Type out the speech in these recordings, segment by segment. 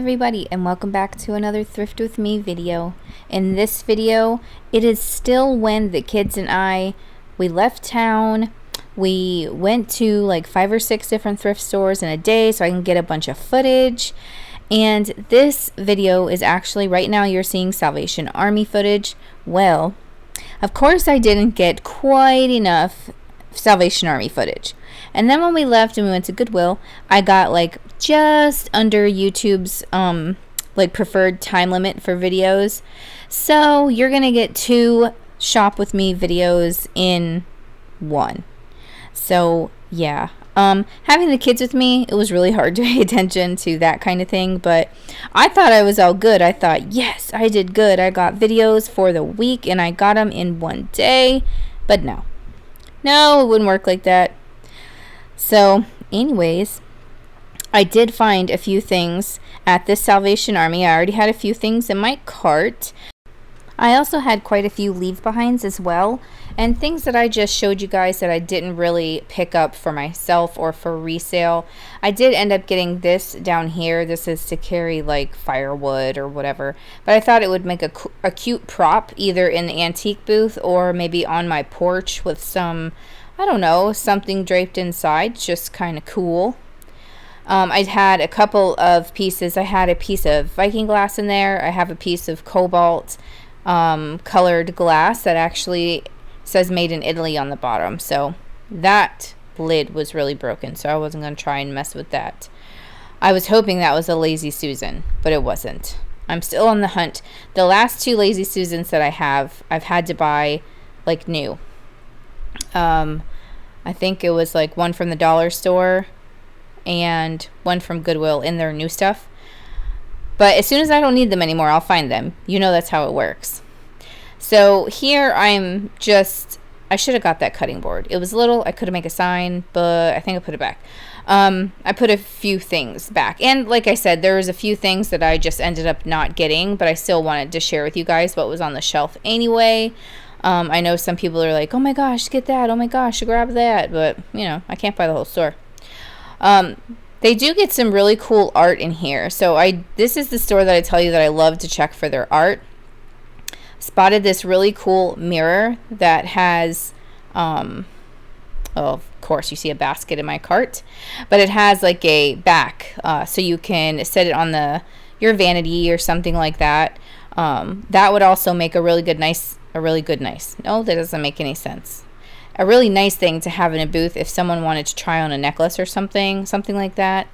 everybody, and welcome back to another Thrift with Me video. In this video, it is still when the kids and we left town. We went to like 5 or 6 different thrift stores in a day so I can get a bunch of footage. And this video is actually, right now you're seeing Salvation Army footage. Well, of course I didn't get quite enough Salvation Army footage. And then when we left and we went to Goodwill, I got like just under YouTube's like preferred time limit for videos. So you're gonna get 2 shop with me videos in one. So yeah, having the kids with me, it was really hard to pay attention to that kind of thing, but I thought I was all good. I thought, yes, I did good. I got videos for the week and I got them in one day. But no, it wouldn't work like that. So anyways, I did find a few things at this Salvation Army. I already had a few things in my cart. I also had quite a few leave behinds as well, and things that I just showed you guys that I didn't really pick up for myself or for resale. I did end up getting this down here. This is to carry like firewood or whatever, but I thought it would make a cute prop either in the antique booth or maybe on my porch with some, I don't know, something draped inside. Just kind of cool. I had a couple of pieces. I had a piece of Viking glass in there. I have a piece of cobalt colored glass that actually says made in Italy on the bottom. So that lid was really broken, so I wasn't going to try and mess with that. I was hoping that was a Lazy Susan, but it wasn't. I'm still on the hunt. The last 2 Lazy Susans that I've had to buy like new. I think it was like one from the dollar store and one from Goodwill in their new stuff. But as soon as I don't need them anymore, I'll find them. You know that's how it works. So here I should have got that cutting board. It was little. I could have made a sign, but I think I put it back. I put a few things back. And like I said, there was a few things that I just ended up not getting, but I still wanted to share with you guys what was on the shelf anyway. I know some people are like, oh my gosh, get that. Oh my gosh, grab that. But, you know, I can't buy the whole store. They do get some really cool art in here. So this is the store that I tell you that I love to check for their art. Spotted this really cool mirror that has, of course you see a basket in my cart, but it has like a back, so you can set it on your vanity or something like that. That would also make a really nice. No, that doesn't make any sense. A really nice thing to have in a booth if someone wanted to try on a necklace or something like that.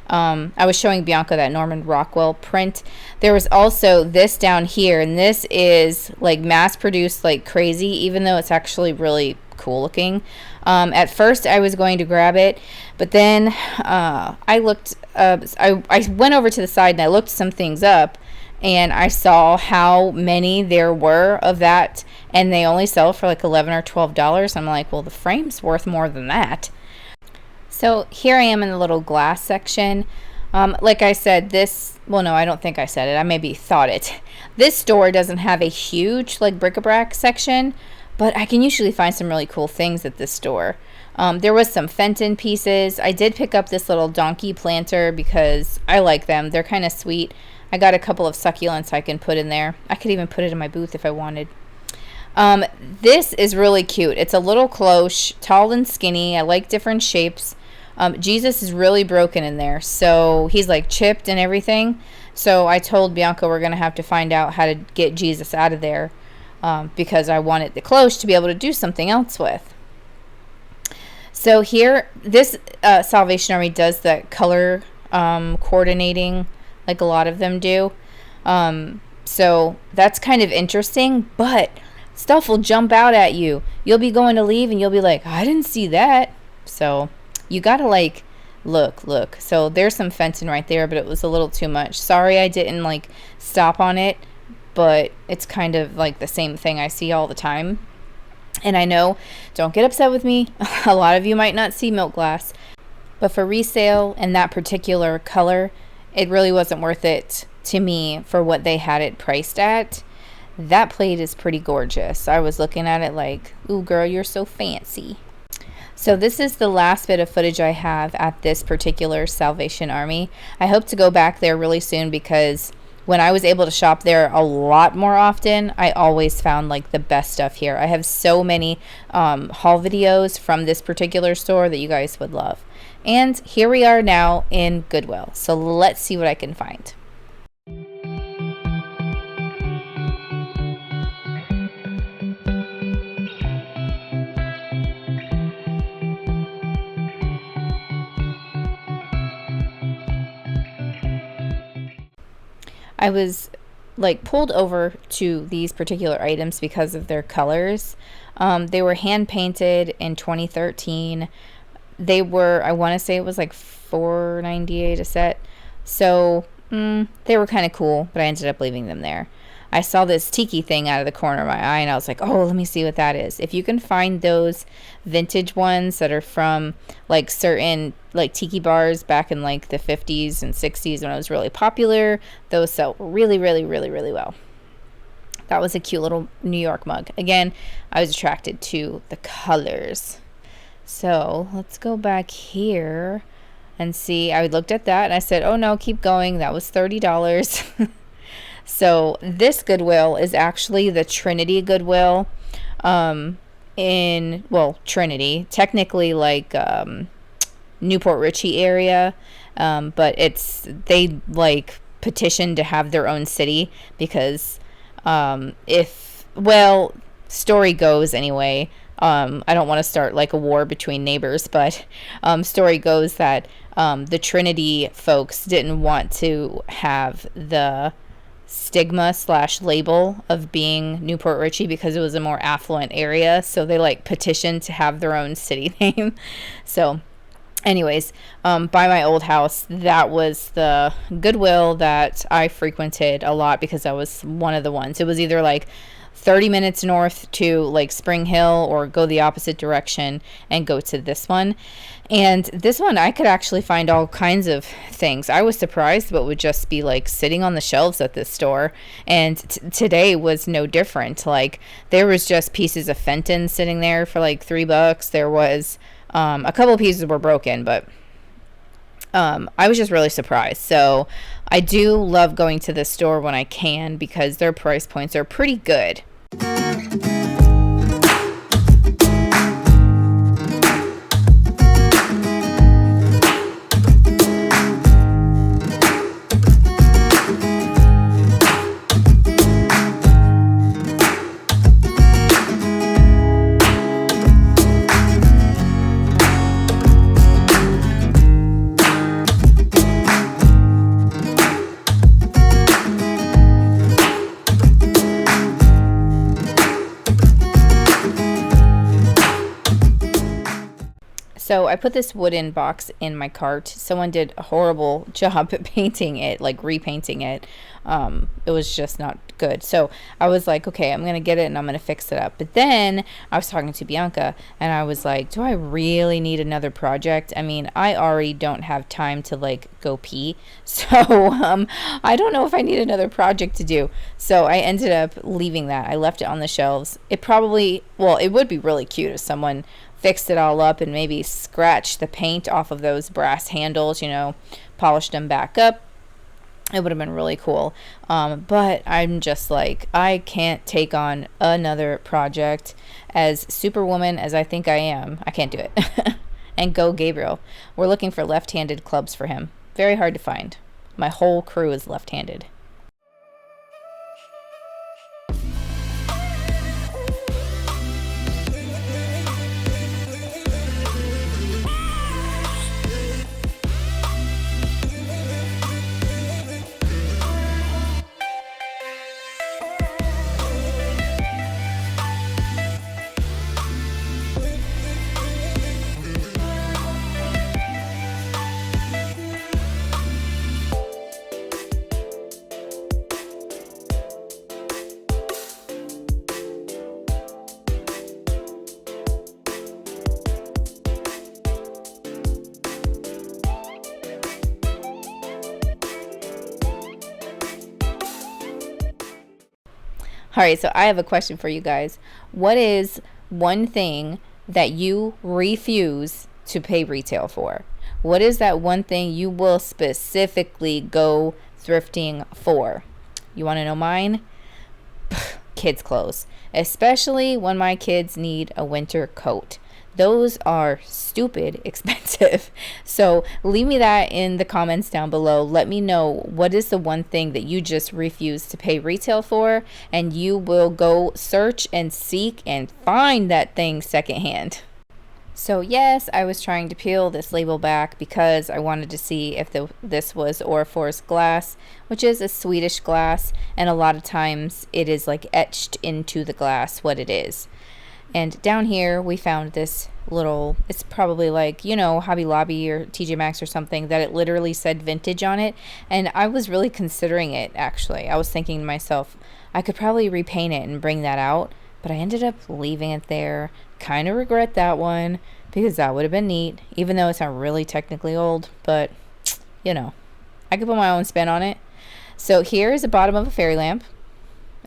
I was showing Bianca that Norman Rockwell print. There was also this down here, and this is like mass produced like crazy, even though it's actually really cool looking. At first I was going to grab it, but then I looked I went over to the side and I looked some things up, and I saw how many there were of that, and they only sell for like $11 or $12. I'm like, well, the frame's worth more than that. So here I am in the little glass section. Like I said, I don't think I said it. I maybe thought it. This store doesn't have a huge like bric-a-brac section, but I can usually find some really cool things at this store. There was some Fenton pieces. I did pick up this little donkey planter because I like them. They're kind of sweet. I got a couple of succulents I can put in there. I could even put it in my booth if I wanted. This is really cute. It's a little cloche, tall and skinny. I like different shapes. Jesus is really broken in there, so he's like chipped and everything. So I told Bianca we're going to have to find out how to get Jesus out of there, because I wanted the cloche to be able to do something else with. So here, this Salvation Army does that color coordinating like a lot of them do. So that's kind of interesting, but stuff will jump out at you. You'll be going to leave and you'll be like, I didn't see that. So you gotta like look. So there's some Fenton right there, but it was a little too much. Sorry I didn't like stop on it, but it's kind of like the same thing I see all the time. And I know, don't get upset with me, a lot of you might not see milk glass, but for resale and that particular color, it really wasn't worth it to me for what they had it priced at. That plate is pretty gorgeous. I was looking at it like, ooh girl, you're so fancy. So this is the last bit of footage I have at this particular Salvation Army. I hope to go back there really soon because when I was able to shop there a lot more often, I always found like the best stuff here. I have so many haul videos from this particular store that you guys would love. And here we are now in Goodwill. So let's see what I can find. I was like pulled over to these particular items because of their colors. They were hand painted in 2013. They were, I want to say it was like $4.98 a set. So they were kind of cool, but I ended up leaving them there. I saw this tiki thing out of the corner of my eye and I was like, oh, let me see what that is. If you can find those vintage ones that are from like certain like tiki bars back in like the 50s and 60s when it was really popular, those sell really, really, really, really well. That was a cute little New York mug. Again, I was attracted to the colors. So let's go back here and see. I looked at that and I said, oh no, keep going. That was $30. So this Goodwill is actually the Trinity Goodwill in, well, Trinity, technically like Newport Richey area, but they like petitioned to have their own city because story goes anyway, I don't want to start like a war between neighbors, but story goes that the Trinity folks didn't want to have the stigma / label of being Newport Richey because it was a more affluent area, so they like petitioned to have their own city name. So anyways, by my old house, that was the Goodwill that I frequented a lot because I was one of the ones. It was either like 30 minutes north to like Spring Hill or go the opposite direction and go to this one. And this one, I could actually find all kinds of things. I was surprised what would just be like sitting on the shelves at this store. And today was no different. Like there was just pieces of Fenton sitting there for like $3. There was a couple of pieces were broken, but I was just really surprised. So I do love going to this store when I can because their price points are pretty good. So I put this wooden box in my cart. Someone did a horrible job at painting it, like repainting it. It was just not good. So I was like, okay, I'm going to get it and I'm going to fix it up. But then I was talking to Bianca and I was like, do I really need another project? I mean, I already don't have time to like go pee. So I don't know if I need another project to do. So I ended up leaving that. I left it on the shelves. It would be really cute if someone fixed it all up and maybe scratched the paint off of those brass handles, polished them back up. It would have been really cool. But I'm just like, I can't take on another project. As superwoman as I think I am, I can't do it. And go Gabriel. We're looking for left-handed clubs for him. Very hard to find. My whole crew is left-handed. All right, so I have a question for you guys. What is one thing that you refuse to pay retail for? What is that one thing you will specifically go thrifting for? You want to know mine? Kids' clothes, especially when my kids need a winter coat. Those are stupid expensive. So leave me that in the comments down below. Let me know what is the one thing that you just refuse to pay retail for, and you will go search and seek and find that thing secondhand. So yes, I was trying to peel this label back because I wanted to see if this was Orrefors glass, which is a Swedish glass, and a lot of times it is like etched into the glass what it is. And down here we found this little, it's probably like, you know, Hobby Lobby or TJ Maxx or something, that it literally said vintage on it. And I was really considering it, actually. I was thinking to myself, I could probably repaint it and bring that out, but I ended up leaving it there. Kind of regret that one because that would have been neat, even though it's not really technically old, but you know, I could put my own spin on it. So here's the bottom of a fairy lamp,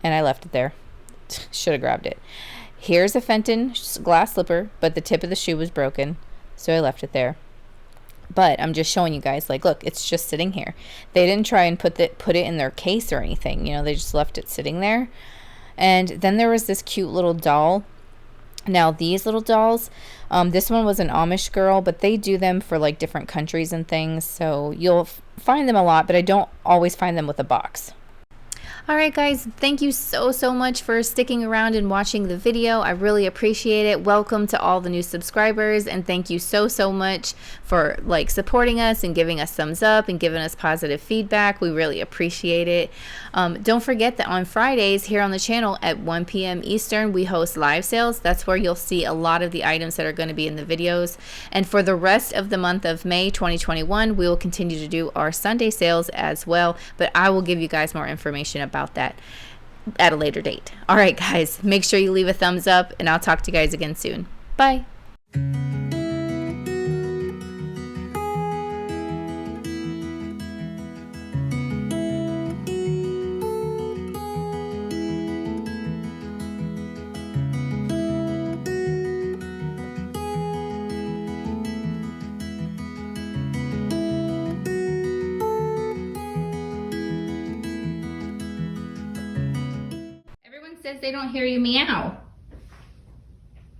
and I left it there. Should have grabbed it. Here's a Fenton glass slipper, but the tip of the shoe was broken, so I left it there. But I'm just showing you guys, like, look, it's just sitting here. They didn't try and put it in their case or anything, you know, they just left it sitting there. And then there was this cute little doll. Now these little dolls, this one was an Amish girl, but they do them for like different countries and things, so you'll find them a lot, but I don't always find them with a box. Alright guys, thank you so much for sticking around and watching the video. I really appreciate it. Welcome to all the new subscribers, and thank you so much for like supporting us and giving us thumbs up and giving us positive feedback. We really appreciate it. Don't forget that on Fridays here on the channel at 1 p.m. Eastern we host live sales. That's where you'll see a lot of the items that are going to be in the videos. And for the rest of the month of May 2021, we will continue to do our Sunday sales as well, but I will give you guys more information about that at a later date. All right guys, make sure you leave a thumbs up, and I'll talk to you guys again soon. Bye. Says they don't hear you meow.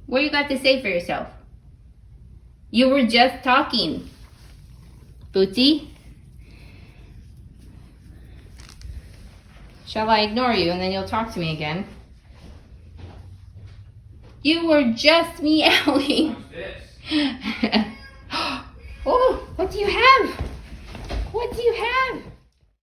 What you got to say for yourself? You were just talking. Bootsy? Shall I ignore you and then you'll talk to me again? You were just meowing. What's this? Oh, what do you have? What do you have?